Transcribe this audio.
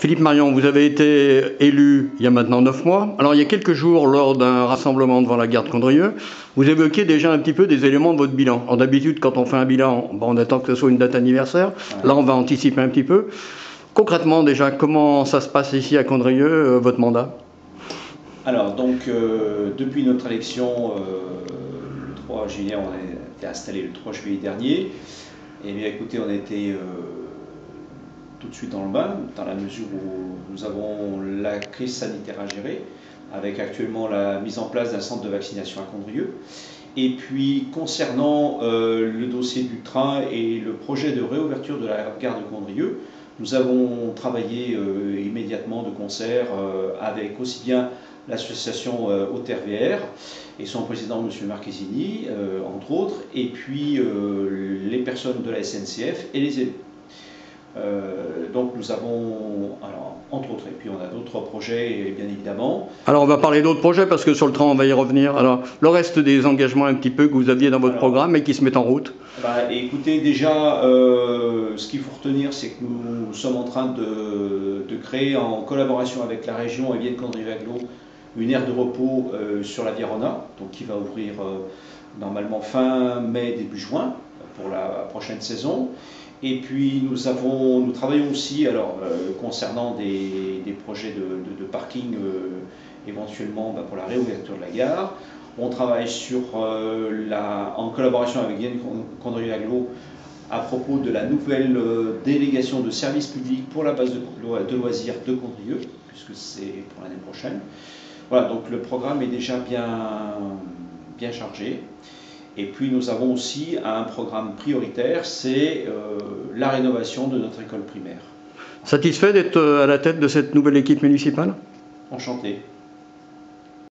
Philippe Marion, vous avez été élu il y a maintenant 9 mois. Alors il y a quelques jours, lors d'un rassemblement devant la gare de Condrieu, vous évoquiez déjà un petit peu des éléments de votre bilan. Alors d'habitude, quand on fait un bilan, on attend que ce soit une date anniversaire. Là, on va anticiper un petit peu. Concrètement, déjà, comment ça se passe ici à Condrieu, votre mandat? Alors, donc, depuis notre élection, le 3 juillet, on a été installé le 3 juillet dernier. Et bien, écoutez, on a été tout de suite dans le bain, dans la mesure où nous avons la crise sanitaire à gérer, avec actuellement la mise en place d'un centre de vaccination à Condrieu. Et puis, concernant le dossier du train et le projet de réouverture de la gare de Condrieu, nous avons travaillé immédiatement de concert avec aussi bien l'association OTRVR et son président, M. Marchesini, entre autres, et puis les personnes de la SNCF et les élus. Donc nous avons, alors, entre autres, et puis on a d'autres projets, bien évidemment. Alors on va parler d'autres projets parce que sur le train on va y revenir. Alors le reste des engagements un petit peu que vous aviez dans votre programme et qui se mettent en route. Écoutez, déjà, ce qu'il faut retenir, c'est que nous sommes en train de créer, en collaboration avec la région et bien de Condrieu-Aglo, une aire de repos sur la Virona, donc qui va ouvrir normalement fin mai, début juin, pour la prochaine saison. Et puis nous travaillons aussi, alors concernant des projets de parking éventuellement pour la réouverture de la gare. On travaille en collaboration avec Yann Condrieu-Aglo à propos de la nouvelle délégation de services publics pour la base de loisirs de Condrieu, puisque c'est pour l'année prochaine. Voilà, donc le programme est déjà bien chargé. Et puis nous avons aussi un programme prioritaire, c'est la rénovation de notre école primaire. Satisfait d'être à la tête de cette nouvelle équipe municipale? Enchanté.